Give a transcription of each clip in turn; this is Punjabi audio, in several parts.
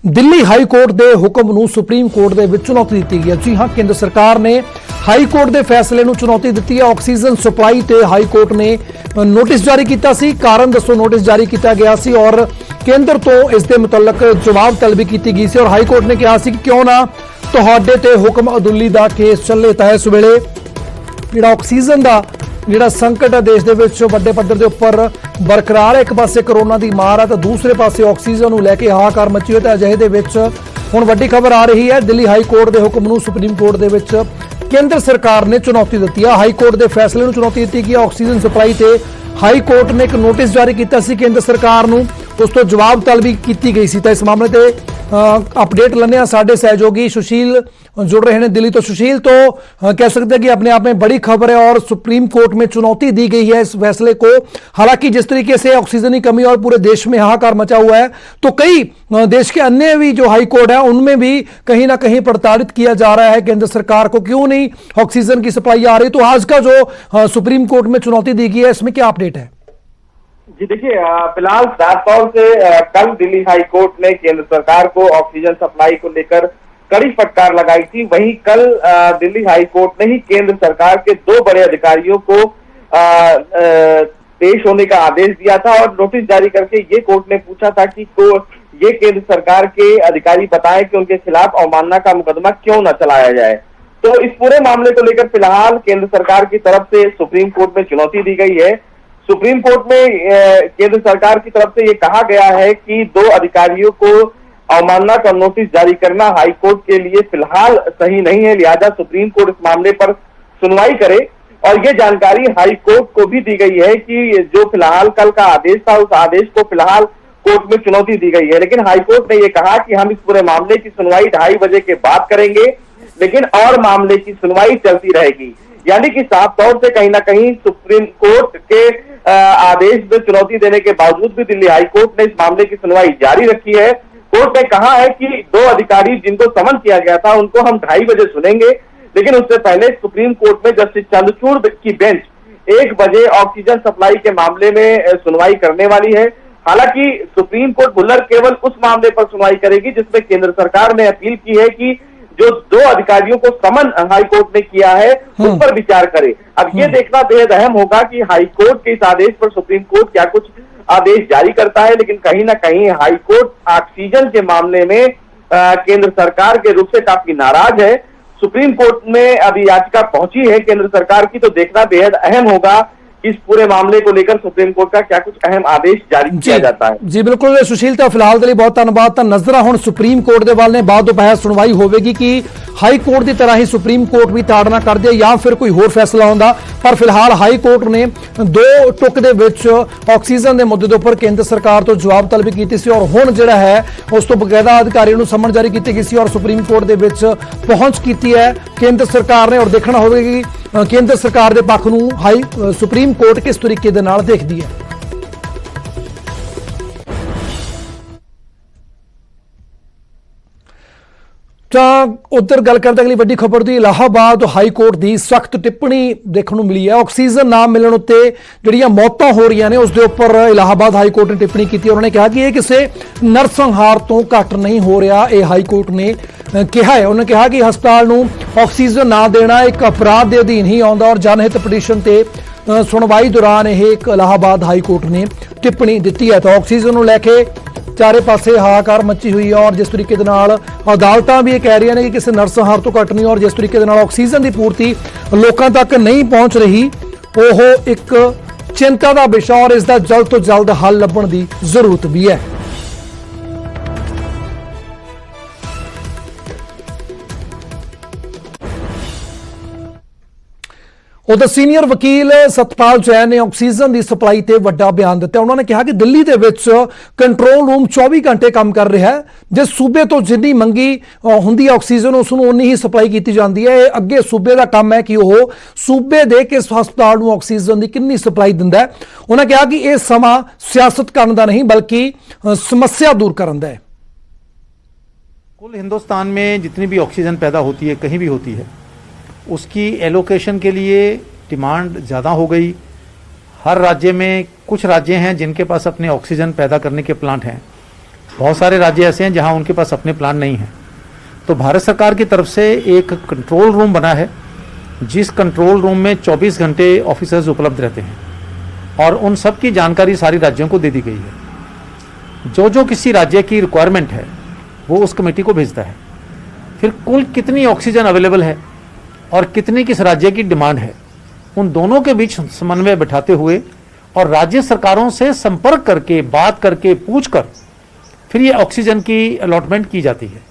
दिल्ली हाई कोर्ट के हुक्म नूं सुप्रीम कोर्ट दे विच चुनौती दी गई है। जी हां, केंद्र सरकार ने हाई कोर्ट के फैसले नूं चुनौती दी है। ऑक्सीजन सप्लाई ते हाई कोर्ट ने नोटिस जारी किया सी, कारण दसो नोटिस जारी किया गया सी और केंद्र तो इस दे मुतलक जवाब तलबी की गई सी और हाई कोर्ट ने कहा सी कि क्यों ना तुहाडे ते हुक्म अदुली दा केस चले। तां इस वेले जिहड़ा ऑक्सीजन दा जिहड़ा संकट है देश दे विच वड्डे पद्धर दे उपर बरकरार है। एक पासे कोरोना की मार है तो दूसरे पासे ऑक्सीजन नूं लैके हाहाकार मची होई। अजिहे दे विच हुण वड्डी खबर आ रही है, दिल्ली हाई कोर्ट के हुक्म नूं सुप्रीम कोर्ट दे विच केंद्र सरकार ने चुनौती दी है। हाई कोर्ट के फैसले नूं चुनौती दी गई। ऑक्सीजन सप्लाई ते हाई कोर्ट ने एक नोटिस जारी किया सी केंद्र सरकार नूं, उस तो जवाब तलबी की गई सी। तो इस मामले ते अपडेट लैने साडे सहयोगी सुशील जुड़ रहे हैं दिल्ली तो। सुशील, तो कह सकते हैं कि अपने आप में बड़ी खबर है और सुप्रीम कोर्ट में चुनौती दी गई है इस फैसले को। हालांकि जिस तरीके से ऑक्सीजन की कमी और पूरे देश में हाहाकार मचा हुआ है, तो कई देश के अन्य भी जो हाई कोर्ट है उनमें भी कहीं ना कहीं प्रताड़ित किया जा रहा है केंद्र सरकार को, क्यों नहीं ऑक्सीजन की सप्लाई आ रही। तो आज का जो सुप्रीम कोर्ट में चुनौती दी गई है, इसमें क्या अपडेट है? जी देखिए, फिलहाल साफ तौर से कल दिल्ली हाई कोर्ट ने केंद्र सरकार को ऑक्सीजन सप्लाई को लेकर कड़ी फटकार लगाई थी। वहीं कल दिल्ली हाई कोर्ट ने ही केंद्र सरकार के दो बड़े अधिकारियों को पेश होने का आदेश दिया था और नोटिस जारी करके ये कोर्ट ने पूछा था कि ये केंद्र सरकार के अधिकारी बताएं कि उनके खिलाफ अवमानना का मुकदमा क्यों न चलाया जाए। तो इस पूरे मामले को लेकर फिलहाल केंद्र सरकार की तरफ से सुप्रीम कोर्ट में चुनौती दी गई है। सुप्रीम कोर्ट में केंद्र सरकार की तरफ से ये कहा गया है कि दो अधिकारियों को अवमानना का नोटिस जारी करना हाई कोर्ट के लिए फिलहाल सही नहीं है, लिहाजा सुप्रीम कोर्ट इस मामले पर सुनवाई करे। और ये जानकारी हाई कोर्ट को भी दी गई है कि जो फिलहाल कल का आदेश था, उस आदेश को फिलहाल कोर्ट में चुनौती दी गई है। लेकिन हाई कोर्ट ने यह कहा कि हम इस पूरे मामले की सुनवाई 2:30 बजे के बाद करेंगे, लेकिन और मामले की सुनवाई चलती रहेगी। यानी कि साफ तौर से कहीं ना कहीं सुप्रीम कोर्ट के आदेश में चुनौती देने के बावजूद भी दिल्ली हाई कोर्ट ने इस मामले की सुनवाई जारी रखी है। कोर्ट ने कहा है कि दो अधिकारी जिनको समन किया गया था उनको हम 2:30 बजे सुनेंगे, लेकिन उससे पहले सुप्रीम कोर्ट में जस्टिस चंद्रचूड़ की बेंच 1 बजे ऑक्सीजन सप्लाई के मामले में सुनवाई करने वाली है। हालांकि सुप्रीम कोर्ट बुल्लर केवल उस मामले पर सुनवाई करेगी जिसमें केंद्र सरकार ने अपील की है कि जो दो अधिकारियों को समन हाई कोर्ट ने किया है उस पर विचार करे। अब ये देखना बेहद अहम होगा कि हाई कोर्ट के इस आदेश पर सुप्रीम कोर्ट क्या कुछ आदेश जारी करता है। लेकिन कहीं ना कहीं हाई कोर्ट ऑक्सीजन के मामले में केंद्र सरकार के रुख से काफी नाराज है। सुप्रीम कोर्ट में अभी याचिका पहुंची है केंद्र सरकार की, तो देखना बेहद अहम होगा इस पूरे मामले को लेकर सुप्रीम कोर्ट का क्या कुछ अहम आदेश जारी किया जाता है। जी बिल्कुल सुशील, तो फिलहाल के लिए बहुत धन्यवाद। नजर हुण सुप्रीम कोर्ट के वाल ने बाद दोपहर सुनवाई होगी कि हाई कोर्ट की तरह ही सुप्रीम कोर्ट भी ताड़ना कर दे या फिर कोई होर फैसला होंदा। पर फिलहाल हाई कोर्ट ने दो टुक दे विच ऑक्सीजन के मुद्दे उपर केंद्र सरकार तो जवाब तलबी की सी और हुण जिहड़ा है उस तो बकायदा अधिकारियों को समन जारी की गई सी और सुप्रीम कोर्ट के विच पहुंच की है केंद्र सरकार ने। और देखना होगा कि केंद्र सरकार के पक्ष नूं हाई सुप्रीम कोर्ट किस तरीके दे नाल देखदी है। उधर गल करते अगली वड्डी खबर दी, इलाहाबाद हाई कोर्ट की सख्त टिप्पणी देखने को मिली है। ऑक्सीजन ना मिलने उत्ते जिहड़ियां मौतां हो रही ने उसके उपर इलाहाबाद हाई कोर्ट ने टिप्पणी की। उन्होंने कहा कि यह किसी नरसंहार तो घट नहीं हो रहा, यह हाई कोर्ट ने कहा है। उन्होंने कहा कि हस्पताल नूं ऑक्सीजन ना देना एक अपराध के अधीन ही आता और जनहित पटीशन से सुनवाई दौरान यह एक इलाहाबाद हाई कोर्ट ने टिप्पणी दी है। तो ऑक्सीजन को लैके चारे पासे हाहाकार मची हुई है और जिस तरीके अदालतां भी कह रही ने कि किसी नरसंहार तो घट नहीं और जिस तरीके ऑक्सीजन की पूर्ति लोगों तक नहीं पहुंच रही, वो एक चिंता का विषय और इसका जल्द तो जल्द हल लभण की जरूरत भी है। उधर सीनियर वकील सतपाल जैन ने ऑक्सीजन की सप्लाई ते वड्डा बयान दिता। उन्होंने कहा कि दिल्ली दे विच कंट्रोल रूम 24 घंटे काम कर रहा है, जिस सूबे तो जिन्नी मंगी हुंदी ऑक्सीजन उसनूं उन्नी ही सप्लाई की जाती है। अगे सूबे का काम है कि वह सूबे दे किस हस्पताल नूं ऑक्सीजन की कितनी सप्लाई दिंदा है। उन्होंने कहा कि यह समा सियासत करने का नहीं बल्कि समस्या दूर करने का है। कुल हिंदुस्तान में जितनी भी ऑक्सीजन पैदा होती है, कहीं भी होती है, उसकी एलोकेशन के लिए डिमांड ज़्यादा हो गई। हर राज्य में कुछ राज्य हैं जिनके पास अपने ऑक्सीजन पैदा करने के प्लांट हैं, बहुत सारे राज्य ऐसे हैं जहां उनके पास अपने प्लान नहीं हैं। तो भारत सरकार की तरफ से एक कंट्रोल रूम बना है, जिस कंट्रोल रूम में 24 घंटे ऑफिसर्स उपलब्ध रहते हैं और उन सब की जानकारी सारी राज्यों को दे दी गई है। जो जो किसी राज्य की रिक्वायरमेंट है वो उस कमेटी को भेजता है। फिर कुल कितनी ऑक्सीजन अवेलेबल है और कितनी किस राज्य की डिमांड है, उन दोनों के बीच समन्वय बिठाते हुए और राज्य सरकारों से संपर्क करके, बात करके, पूछकर फिर ये ऑक्सीजन की अलॉटमेंट की जाती है।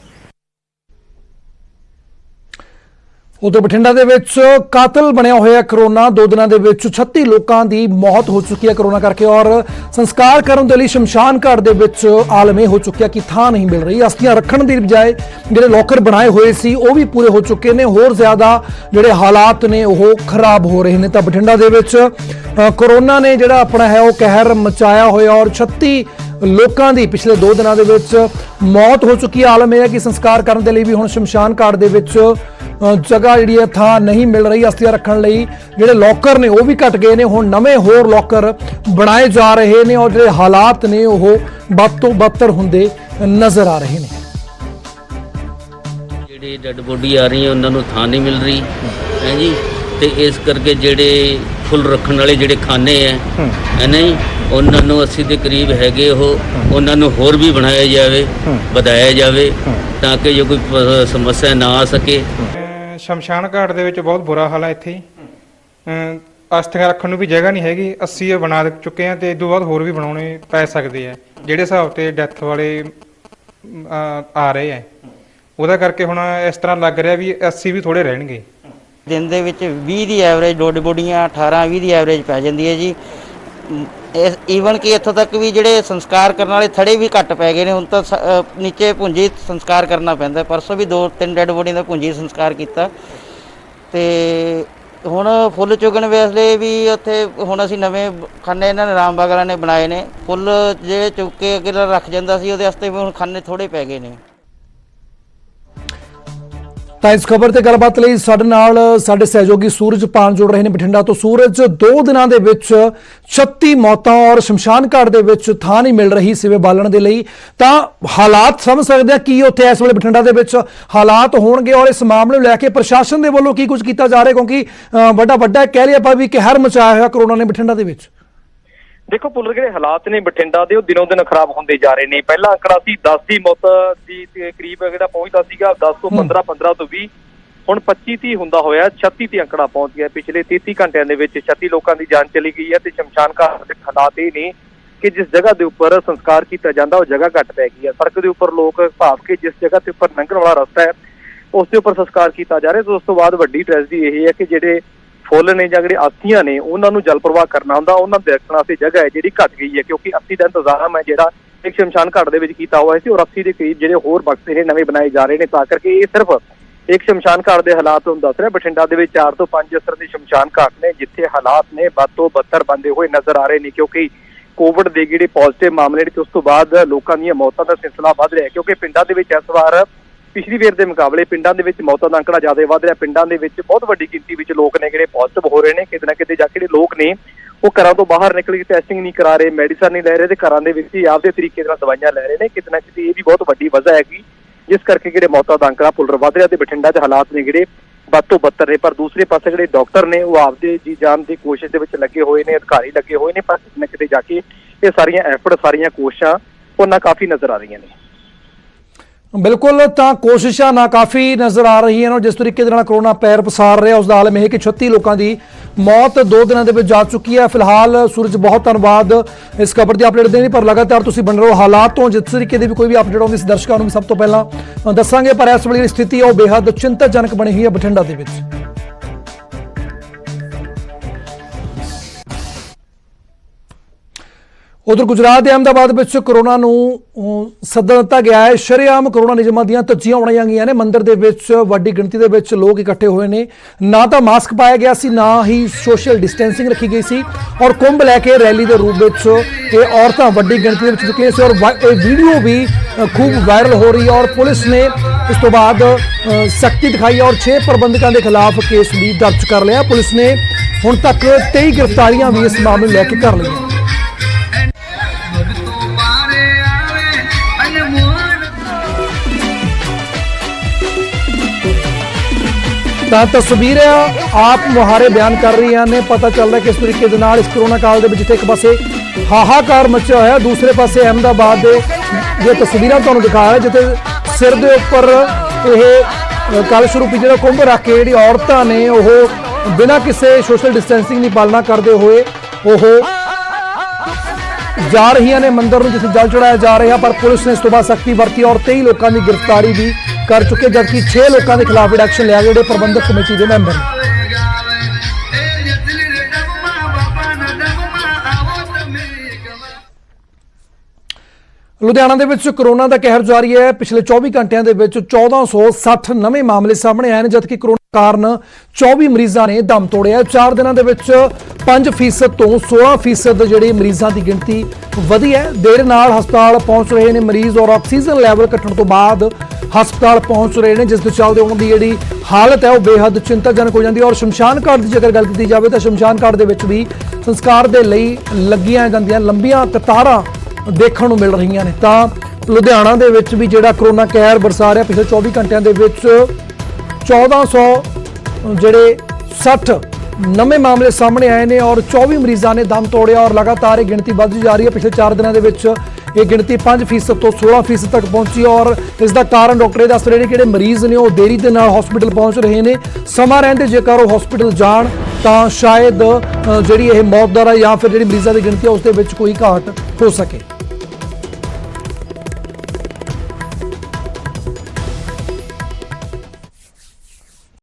ਉਧਰ ਬਠਿੰਡਾ ਦੇ ਵਿੱਚ ਕਾਤਲ ਬਣਿਆ ਹੋਇਆ ਕਰੋਨਾ। 2 ਦਿਨਾਂ ਦੇ ਵਿੱਚ 36 ਲੋਕਾਂ ਦੀ ਮੌਤ ਹੋ ਚੁੱਕੀ ਹੈ ਕਰੋਨਾ ਕਰਕੇ ਔਰ ਸੰਸਕਾਰ ਕਰਨ ਦੇ ਲਈ ਸ਼ਮਸ਼ਾਨ ਘਾਟ ਦੇ ਵਿੱਚ ਆਲਮੇ ਹੋ ਚੁੱਕਿਆ ਕਿ ਥਾਂ ਨਹੀਂ ਮਿਲ ਰਹੀ। ਅਸਥੀਆਂ ਰੱਖਣ ਦੀ ਬਜਾਏ ਜਿਹੜੇ ਲੋਕਰ ਬਣਾਏ ਹੋਏ ਸੀ ਉਹ ਵੀ ਪੂਰੇ ਹੋ ਚੁੱਕੇ ਨੇ। ਹੋਰ ਜ਼ਿਆਦਾ ਜਿਹੜੇ ਹਾਲਾਤ ਨੇ ਉਹ ਖਰਾਬ ਹੋ ਰਹੇ ਨੇ। ਤਾਂ ਬਠਿੰਡਾ ਦੇ ਵਿੱਚ ਕਰੋਨਾ ਨੇ ਜਿਹੜਾ ਆਪਣਾ ਹੈ ਉਹ ਕਹਿਰ ਮਚਾਇਆ ਹੋਇਆ ਔਰ 36 ਲੋਕਾਂ ਦੀ ਪਿਛਲੇ 2 ਦਿਨਾਂ ਦੇ ਵਿੱਚ ਮੌਤ ਹੋ ਚੁੱਕੀ ਹੈ। ਆਲਮ ਇਹ ਹੈ ਕਿ ਸੰਸਕਾਰ ਕਰਨ ਦੇ ਲਈ ਵੀ ਹੁਣ ਸ਼ਮਸ਼ਾਨ ਘਾਟ ਦੇ ਵਿੱਚ ਜਗ੍ਹਾ ਜਿਹੜੀ ਹੈ ਥਾਂ ਨਹੀਂ ਮਿਲ ਰਹੀ। ਅਸਥੀਆਂ ਰੱਖਣ ਲਈ ਜਿਹੜੇ ਲੋਕਰ ਨੇ ਉਹ ਵੀ ਘਟ ਗਏ ਨੇ। ਹੁਣ ਨਵੇਂ ਹੋਰ ਲੋਕਰ ਬਣਾਏ ਜਾ ਰਹੇ ਨੇ ਔਰ ਜਿਹੜੇ ਹਾਲਾਤ ਨੇ ਉਹ ਵੱਧ ਤੋਂ ਬੱਤਰ ਹੁੰਦੇ ਨਜ਼ਰ ਆ ਰਹੇ ਨੇ। ਜਿਹੜੇ ਡੈੱਡ ਬੋਡੀ ਆ ਰਹੀਆਂ ਉਹਨਾਂ ਨੂੰ ਥਾਂ ਨਹੀਂ ਮਿਲ ਰਹੀ ਹੈ ਜੀ, ਤੇ ਇਸ ਕਰਕੇ ਜਿਹੜੇ ਫੁੱਲ ਰੱਖਣ ਵਾਲੇ ਜਿਹੜੇ ਖਾਨੇ ਹੈ ਨਹੀਂ, ਉਹਨਾਂ ਨੂੰ 80 ਦੇ ਕਰੀਬ ਹੈਗੇ ਉਹਨਾਂ ਨੂੰ ਹੋਰ ਵੀ ਬਣਾਇਆ ਜਾਵੇ, ਵਧਾਇਆ ਜਾਵੇ ਤਾਂ ਕਿ ਜੇ ਕੋਈ ਸਮੱਸਿਆ ਨਾ ਆ ਸਕੇ। ਸ਼ਮਸ਼ਾਨ ਘਾਟ ਦੇ ਵਿੱਚ ਬਹੁਤ ਬੁਰਾ ਹਾਲ ਹੈ। ਇੱਥੇ ਅਸਥੀਆਂ ਰੱਖਣ ਨੂੰ ਵੀ ਜਗ੍ਹਾ ਨਹੀਂ ਹੈਗੀ। 80 ਬਣਾ ਚੁੱਕੇ ਆ ਤੇ ਇਸ ਤੋਂ ਬਾਅਦ ਹੋਰ ਵੀ ਬਣਾਉਣੇ ਪੈ ਸਕਦੇ ਆ। ਜਿਹੜੇ ਹਿਸਾਬ ਤੇ ਡੈਥ ਵਾਲੇ ਆ ਰਹੇ ਆ ਉਹਦਾ ਕਰਕੇ ਹੁਣ ਇਸ ਤਰ੍ਹਾਂ ਲੱਗ ਰਿਹਾ ਵੀ 80 ਵੀ ਥੋੜੇ ਰਹਿਣਗੇ। ਦਿਨ ਦੇ ਵਿੱਚ 20 ਦੀ ਐਵਰੇਜ ਡੈੱਡ ਬੋਡੀਆਂ 18-20 ਦੀ ਐਵਰੇਜ ਪੈ ਜਾਂਦੀ ਹੈ ਜੀ। ਈਵਨ ਕਿ ਇੱਥੋਂ ਤੱਕ ਵੀ ਜਿਹੜੇ ਸੰਸਕਾਰ ਕਰਨ ਵਾਲੇ ਥੜੇ ਵੀ ਘੱਟ ਪੈ ਗਏ ਨੇ। ਹੁਣ ਤਾਂ ਨੀਚੇ ਭੁੰਜੀ ਸੰਸਕਾਰ ਕਰਨਾ ਪੈਂਦਾ। ਪਰਸੋਂ ਵੀ 2-3 ਡੈੱਡ ਬੋਡੀਆਂ ਦਾ ਭੁੰਜੀ ਸੰਸਕਾਰ ਕੀਤਾ ਤੇ ਹੁਣ ਫੁੱਲ ਚੁਗਣ ਵੇਲੇ ਵੀ ਉੱਥੇ ਹੁਣ ਅਸੀਂ ਨਵੇਂ ਖਾਨੇ ਇਹਨਾਂ ਨੇ ਰਾਮਬਾਗ ਵਾਲਿਆਂ ਨੇ ਬਣਾਏ ਨੇ। ਫੁੱਲ ਜਿਹੜੇ ਚੁੱਕ ਕੇ ਅੱਗੇ ਰੱਖ ਜਾਂਦਾ ਸੀ ਉਹਦੇ ਵਾਸਤੇ ਵੀ ਹੁਣ ਖਾਨੇ ਥੋੜੇ ਪੈ ਗਏ ਨੇ। ਤਾਂ ਇਸ ਖਬਰ ਤੇ ਗੱਲਬਾਤ ਲਈ ਸਾਡੇ ਨਾਲ ਸਾਡੇ ਸਹਿਯੋਗੀ ਸੂਰਜ ਪਾਨ ਜੁੜ ਰਹੇ ਨੇ ਬਠਿੰਡਾ ਤੋਂ। ਸੂਰਜ, 2 ਦਿਨਾਂ ਦੇ ਵਿੱਚ 36 ਮੌਤਾਂ ਔਰ ਸ਼ਮਸ਼ਾਨ ਘਾਟ ਦੇ ਵਿੱਚ ਥਾਂ ਨਹੀਂ ਮਿਲ ਰਹੀ ਸਿਵੇ ਬਾਲਣ ਦੇ ਲਈ, ਤਾਂ ਹਾਲਾਤ ਸਮਝ ਸਕਦੇ ਆ ਕੀ ਉੱਥੇ ਇਸ ਵੇਲੇ ਬਠਿੰਡਾ ਦੇ ਵਿੱਚ ਹਾਲਾਤ ਹੋਣਗੇ ਔਰ ਇਸ ਮਾਮਲੇ ਨੂੰ ਲੈ ਕੇ ਪ੍ਰਸ਼ਾਸਨ ਦੇ ਵੱਲੋਂ ਕੀ ਕੁਝ ਕੀਤਾ ਜਾ ਰਿਹਾ, ਕਿਉਂਕਿ ਵੱਡਾ ਕਹਿ ਲਿਆ ਆਪਾਂ ਵੀ ਕਹਿਰ ਮਚਾਇਆ ਹੋਇਆ ਕਰੋਨਾ ਨੇ ਬਠਿੰਡਾ ਦੇ ਵਿੱਚ। ਦੇਖੋ ਪੁੱਲਰ, ਜਿਹੜੇ ਹਾਲਾਤ ਨੇ ਬਠਿੰਡਾ ਦੇ ਉਹ ਦਿਨੋਂ ਦਿਨ ਖਰਾਬ ਹੁੰਦੇ ਜਾ ਰਹੇ ਨੇ। ਪਹਿਲਾ ਅੰਕੜਾ ਸੀ 10 ਦੀ ਮੌਤ ਦੀ ਕਰੀਬ ਜਿਹੜਾ ਪਹੁੰਚਦਾ ਸੀਗਾ, 10 ਤੋਂ 15, 15 ਤੋਂ 20, ਹੁਣ 25-30 ਹੁੰਦਾ ਹੋਇਆ 36 ਤੇ ਅੰਕੜਾ ਪਹੁੰਚ ਗਿਆ। ਪਿਛਲੇ 33 ਘੰਟਿਆਂ ਦੇ ਵਿੱਚ 36 ਲੋਕਾਂ ਦੀ ਜਾਨ ਚਲੀ ਗਈ ਹੈ ਤੇ ਸ਼ਮਸ਼ਾਨ ਘਾਟ ਦੇ ਹਾਲਾਤ ਇਹ ਨੇ ਕਿ ਜਿਸ ਜਗ੍ਹਾ ਦੇ ਉੱਪਰ ਸੰਸਕਾਰ ਕੀਤਾ ਜਾਂਦਾ ਉਹ ਜਗ੍ਹਾ ਘੱਟ ਪੈ ਗਈ ਹੈ। ਸੜਕ ਦੇ ਉੱਪਰ ਲੋਕ ਭਾਵ ਕੇ ਜਿਸ ਜਗ੍ਹਾ ਤੇ ਉੱਪਰ ਲੰਘਣ ਵਾਲਾ ਰਸਤਾ ਹੈ ਉਸ ਦੇ ਉੱਪਰ ਸੰਸਕਾਰ ਕੀਤਾ ਜਾ ਰਿਹਾ। ਤੇ ਉਸ ਤੋਂ ਬਾਅਦ ਵੱਡੀ ਟ੍ਰੈਜਡੀ ਇਹ ਹੈ ਕਿ ਜਿਹੜੇ ਫੁੱਲ ਨੇ ਜਾਂ ਜਿਹੜੇ ਅਸਥੀਆਂ ਨੇ ਉਹਨਾਂ ਨੂੰ ਜਲ ਪ੍ਰਵਾਹ ਕਰਨਾ ਹੁੰਦਾ, ਉਹਨਾਂ ਦੇ ਰੱਖਣ ਵਾਸਤੇ ਜਗ੍ਹਾ ਹੈ ਜਿਹੜੀ ਘੱਟ ਗਈ ਹੈ, ਕਿਉਂਕਿ 80 ਦਾ ਇੰਤਜ਼ਾਮ ਹੈ ਜਿਹੜਾ ਇੱਕ ਸ਼ਮਸ਼ਾਨ ਘਾਟ ਦੇ ਵਿੱਚ ਕੀਤਾ ਹੋਇਆ ਸੀ ਔਰ 80 ਦੇ ਕਰੀਬ ਜਿਹੜੇ ਹੋਰ ਬਕਸੇ ਨੇ ਨਵੇਂ ਬਣਾਏ ਜਾ ਰਹੇ ਨੇ। ਤਾਂ ਕਰਕੇ ਇਹ ਸਿਰਫ ਇੱਕ ਸ਼ਮਸ਼ਾਨ ਘਾਟ ਦੇ ਹਾਲਾਤ ਨੂੰ ਦੱਸ ਰਿਹਾ। ਬਠਿੰਡਾ ਦੇ ਵਿੱਚ 4 ਤੋਂ 5 ਅਸਰ ਦੇ ਸ਼ਮਸ਼ਾਨ ਘਾਟ ਨੇ ਜਿੱਥੇ ਹਾਲਾਤ ਨੇ ਵੱਧ ਤੋਂ ਬੱਤਰ ਬਣਦੇ ਹੋਏ ਨਜ਼ਰ ਆ ਰਹੇ ਨੇ, ਕਿਉਂਕਿ ਕੋਵਿਡ ਦੇ ਜਿਹੜੇ ਪੋਜ਼ਿਟਿਵ ਮਾਮਲੇ ਨੇ ਤੇ ਉਸ ਤੋਂ ਬਾਅਦ ਲੋਕਾਂ ਦੀਆਂ ਮੌਤਾਂ ਦਾ ਸਿਲਸਿਲਾ ਵੱਧ ਰਿਹਾ, ਕਿਉਂਕਿ ਪਿੰਡਾਂ ਦੇ ਵਿੱਚ ਇਸ ਵਾਰ ਪਿਛਲੀ ਵਾਰ ਦੇ ਮੁਕਾਬਲੇ ਪਿੰਡਾਂ ਦੇ ਵਿੱਚ ਮੌਤਾਂ ਦਾ ਅੰਕੜਾ ਜ਼ਿਆਦਾ ਵੱਧ ਰਿਹਾ। ਪਿੰਡਾਂ ਦੇ ਵਿੱਚ ਬਹੁਤ ਵੱਡੀ ਗਿਣਤੀ ਵਿੱਚ ਲੋਕ ਨੇ ਜਿਹੜੇ ਪੋਜ਼ਿਟਿਵ ਹੋ ਰਹੇ ਨੇ। ਕਿਤੇ ਨਾ ਕਿਤੇ ਜਾ ਕੇ ਜਿਹੜੇ ਲੋਕ ਨੇ ਉਹ ਘਰਾਂ ਤੋਂ ਬਾਹਰ ਨਿਕਲ ਕੇ ਟੈਸਟਿੰਗ ਨਹੀਂ ਕਰਾ ਰਹੇ, ਮੈਡੀਸਨ ਨਹੀਂ ਲੈ ਰਹੇ ਤੇ ਘਰਾਂ ਦੇ ਵਿੱਚ ਹੀ ਆਪਦੇ ਤਰੀਕੇ ਨਾਲ ਦਵਾਈਆਂ ਲੈ ਰਹੇ ਨੇ। ਕਿਤੇ ਨਾ ਕਿਤੇ ਇਹ ਵੀ ਬਹੁਤ ਵੱਡੀ ਵਜ੍ਹਾ ਹੈਗੀ ਜਿਸ ਕਰਕੇ ਜਿਹੜੇ ਮੌਤਾਂ ਦਾ ਅੰਕੜਾ ਪੁੱਲਰ ਵੱਧ ਰਿਹਾ ਤੇ ਬਠਿੰਡਾ 'ਚ ਹਾਲਾਤ ਨੇ ਜਿਹੜੇ ਵੱਧ ਤੋਂ ਬੱਤਰ ਨੇ। ਪਰ ਦੂਸਰੇ ਪਾਸੇ ਜਿਹੜੇ ਡਾਕਟਰ ਨੇ ਉਹ ਆਪਦੇ ਜੀ ਜਾਨ ਦੀ ਕੋਸ਼ਿਸ਼ ਦੇ ਵਿੱਚ ਲੱਗੇ ਹੋਏ ਨੇ, ਅਧਿਕਾਰੀ ਲੱਗੇ ਹੋਏ ਨੇ, ਪਰ ਕਿਤੇ ਨਾ ਕਿਤੇ ਜਾ ਕੇ ਇਹ ਸਾਰੀਆਂ ਐਫਰਟ, ਸਾਰੀਆਂ ਕੋਸ਼ਿਸ਼ਾਂ ਉਹਨਾਂ ਕਾਫੀ ਨਜ਼ਰ ਆ ਰਹੀਆਂ ਨੇ। ਬਿਲਕੁਲ, ਤਾਂ ਕੋਸ਼ਿਸ਼ਾਂ ਨਾਕਾਫੀ ਨਜ਼ਰ ਆ ਰਹੀਆਂ ਨੇ। ਜਿਸ ਤਰੀਕੇ ਦੇ ਨਾਲ ਕਰੋਨਾ ਪੈਰ ਪਸਾਰ ਰਿਹਾ ਉਸ ਦਾ ਆਲਮ ਇਹ ਕਿ 36 ਲੋਕਾਂ ਦੀ ਮੌਤ 2 ਦਿਨਾਂ ਦੇ ਵਿੱਚ ਜਾ ਚੁੱਕੀ ਹੈ। ਫਿਲਹਾਲ ਸੂਰਜ, ਬਹੁਤ ਧੰਨਵਾਦ ਇਸ ਖਬਰ ਦੀ ਅਪਡੇਟ ਦੇਣ ਲਈ, ਪਰ ਲਗਾਤਾਰ ਤੁਸੀਂ ਬਣ ਰਹੋ ਹਾਲਾਤ ਤੋਂ ਜਿਸ ਤਰੀਕੇ ਦੀ ਵੀ ਕੋਈ ਵੀ ਅਪਡੇਟ ਆਉਂਦੀ ਦਰਸ਼ਕਾਂ ਨੂੰ ਵੀ ਸਭ ਤੋਂ ਪਹਿਲਾਂ ਦੱਸਾਂਗੇ। ਪਰ ਇਸ ਵੇਲੇ ਜਿਹੜੀ ਸਥਿਤੀ ਹੈ ਉਹ ਬੇਹੱਦ ਚਿੰਤਾਜਨਕ ਬਣੀ ਹੋਈ ਹੈ ਬਠਿੰਡਾ ਦੇ ਵਿੱਚ। ਉਧਰ ਗੁਜਰਾਤ ਦੇ ਅਹਿਮਦਾਬਾਦ ਵਿੱਚ ਕਰੋਨਾ ਨੂੰ ਸੱਦਾ ਦਿੱਤਾ ਗਿਆ ਹੈ। ਸ਼ਰੇਆਮ ਕਰੋਨਾ ਨਿਯਮਾਂ ਦੀਆਂ ਧੱਜੀਆਂ ਉਡਾਈਆਂ ਗਈਆਂ ਨੇ। ਮੰਦਿਰ ਦੇ ਵਿੱਚ ਵੱਡੀ ਗਿਣਤੀ ਦੇ ਵਿੱਚ ਲੋਕ ਇਕੱਠੇ ਹੋਏ ਨੇ। ਨਾ ਤਾਂ ਮਾਸਕ ਪਾਇਆ ਗਿਆ ਸੀ, ਨਾ ਹੀ ਸੋਸ਼ਲ ਡਿਸਟੈਂਸਿੰਗ ਰੱਖੀ ਗਈ ਸੀ ਔਰ ਕੁੰਭ ਲੈ ਕੇ ਰੈਲੀ ਦੇ ਰੂਪ ਵਿੱਚ ਇਹ ਔਰਤਾਂ ਵੱਡੀ ਗਿਣਤੀ ਦੇ ਵਿੱਚ ਨਿਕਲੀਆਂ ਸੀ ਔਰ ਇਹ ਵੀਡੀਓ ਵੀ ਖੂਬ ਵਾਇਰਲ ਹੋ ਰਹੀ ਹੈ ਔਰ ਪੁਲਿਸ ਨੇ ਇਸ ਤੋਂ ਬਾਅਦ ਸਖਤੀ ਦਿਖਾਈ ਔਰ 6 ਪ੍ਰਬੰਧਕਾਂ ਦੇ ਖਿਲਾਫ ਕੇਸ ਵੀ ਦਰਜ ਕਰ ਲਿਆ। ਪੁਲਿਸ ਨੇ ਹੁਣ ਤੱਕ 23 ਗ੍ਰਿਫਤਾਰੀਆਂ ਵੀ ਇਸ ਮਾਮਲੇ ਨੂੰ ਲੈ ਕੇ ਕਰ ਲਈਆਂ। ਤਾਂ ਤਸਵੀਰਾਂ ਆਪ ਮੁਹਾਰੇ ਬਿਆਨ ਕਰ ਰਹੀਆਂ ਨੇ। ਪਤਾ ਚੱਲ ਰਿਹਾ ਕਿਸ ਤਰੀਕੇ ਦੇ ਨਾਲ ਇਸ ਕਰੋਨਾ ਕਾਲ ਦੇ ਵਿੱਚ ਜਿੱਥੇ ਇੱਕ ਪਾਸੇ ਹਾਹਾਕਾਰ ਮਚਿਆ ਹੋਇਆ, ਦੂਸਰੇ ਪਾਸੇ ਅਹਿਮਦਾਬਾਦ ਦੇ ਜੋ ਤਸਵੀਰਾਂ ਤੁਹਾਨੂੰ ਦਿਖਾ ਰਿਹਾ ਜਿੱਥੇ ਸਿਰ ਦੇ ਉੱਪਰ ਇਹ ਕਲਸ਼ ਰੂਪੀ ਜਿਹੜਾ ਕੁੰਭ ਰੱਖ ਕੇ ਜਿਹੜੀ ਔਰਤਾਂ ਨੇ ਉਹ ਬਿਨਾਂ ਕਿਸੇ ਸੋਸ਼ਲ ਡਿਸਟੈਂਸਿੰਗ ਦੀ ਪਾਲਣਾ ਕਰਦੇ ਹੋਏ ਉਹ ਜਾ ਰਹੀਆਂ ਨੇ ਮੰਦਿਰ ਨੂੰ ਜਿੱਥੇ ਜਲ ਚੜਾਇਆ ਜਾ ਰਿਹਾ। ਪਰ ਪੁਲਿਸ ਨੇ ਇਸ ਤੋਂ ਬਾਅਦ ਸਖਤੀ ਵਰਤੀ ਔਰ 23 ਲੋਕਾਂ ਦੀ ਗ੍ਰਿਫਤਾਰੀ ਵੀ ਕਰ ਚੁੱਕੇ, ਜਦਕਿ 6 ਲੋਕਾਂ ਦੇ ਖਿਲਾਫ ਐਕਸ਼ਨ ਲਿਆ ਗਿਆ ਜਿਹੜੇ ਪ੍ਰਬੰਧਕ ਕਮੇਟੀ ਦੇ ਮੈਂਬਰ ਨੇ। ਲੁਧਿਆਣਾ ਦੇ ਵਿੱਚ ਕਰੋਨਾ ਦਾ ਕਹਿਰ ਜਾਰੀ ਹੈ। ਪਿਛਲੇ 24 ਘੰਟਿਆਂ ਦੇ ਵਿੱਚ 1460 ਨਵੇਂ ਮਾਮਲੇ ਸਾਹਮਣੇ ਆਏ ਨੇ, ਜਦਕਿ ਕਰੋਨਾ ਕਾਰਨ 24 ਮਰੀਜ਼ਾਂ ਨੇ ਦਮ ਤੋੜਿਆ। 4 ਦਿਨਾਂ ਦੇ ਵਿੱਚ 5% ਤੋਂ 16% ਜਿਹੜੀ ਮਰੀਜ਼ਾਂ ਦੀ ਗਿਣਤੀ ਵਧੀ ਹੈ। ਦੇਰ ਨਾਲ ਹਸਪਤਾਲ ਪਹੁੰਚ ਰਹੇ ਨੇ ਮਰੀਜ਼ ਔਰ ਆਕਸੀਜਨ ਲੈਵਲ ਘਟਣ ਤੋਂ ਬਾਅਦ ਹਸਪਤਾਲ ਪਹੁੰਚ ਰਹੇ ਨੇ, ਜਿਸ ਦੇ ਚੱਲਦੇ ਉਹਨਾਂ ਦੀ ਜਿਹੜੀ ਹਾਲਤ ਹੈ ਉਹ ਬੇਹੱਦ ਚਿੰਤਾਜਨਕ ਹੋ ਜਾਂਦੀ ਹੈ। ਔਰ ਸ਼ਮਸ਼ਾਨ ਘਾਟ ਦੀ ਜੇਕਰ ਗੱਲ ਕੀਤੀ ਜਾਵੇ ਤਾਂ ਸ਼ਮਸ਼ਾਨ ਘਾਟ ਦੇ ਵਿੱਚ ਵੀ ਸੰਸਕਾਰ ਦੇ ਲਈ ਲੱਗੀਆਂ ਜਾਂਦੀਆਂ ਲੰਬੀਆਂ ਕਤਾਰਾਂ ਦੇਖਣ ਨੂੰ ਮਿਲ ਰਹੀਆਂ ਨੇ। ਤਾਂ ਲੁਧਿਆਣਾ ਦੇ ਵਿੱਚ ਵੀ ਜਿਹੜਾ ਕਰੋਨਾ ਕਹਿਰ ਬਰਸਾ ਰਿਹਾ, ਪਿਛਲੇ 24 ਘੰਟਿਆਂ ਦੇ ਵਿੱਚ 1460 ਨਵੇਂ ਮਾਮਲੇ ਸਾਹਮਣੇ ਆਏ ਨੇ ਔਰ 24 ਮਰੀਜ਼ਾਂ ਨੇ ਦਮ ਤੋੜਿਆ ਔਰ ਲਗਾਤਾਰ ਇਹ ਗਿਣਤੀ ਵੱਧਦੀ ਜਾ ਰਹੀ ਹੈ। ਪਿਛਲੇ 4 ਦਿਨਾਂ ਦੇ ਵਿੱਚ ਇਹ ਗਿਣਤੀ 5% ਤੋਂ 16% ਤੱਕ ਪਹੁੰਚੀ ਔਰ ਇਸ ਦਾ ਕਾਰਨ ਡਾਕਟਰ ਇਹ ਦੱਸ ਰਹੇ ਨੇ ਕਿ ਜਿਹੜੇ ਮਰੀਜ਼ ਨੇ ਉਹ ਦੇਰੀ ਦੇ ਨਾਲ ਹਸਪੀਟਲ ਪਹੁੰਚ ਰਹੇ ਨੇ। ਸਮਾਂ ਰਹਿੰਦੇ ਜੇਕਰ ਉਹ ਹਸਪੀਟਲ ਜਾਣ ਤਾਂ ਸ਼ਾਇਦ ਜਿਹੜੀ ਇਹ ਮੌਤ ਦਰ ਹੈ ਜਾਂ ਫਿਰ ਜਿਹੜੀ ਮਰੀਜ਼ਾਂ ਦੀ ਗਿਣਤੀ ਹੈ ਉਸ ਦੇ ਵਿੱਚ ਕੋਈ ਘਾਟ ਹੋ ਸਕੇ।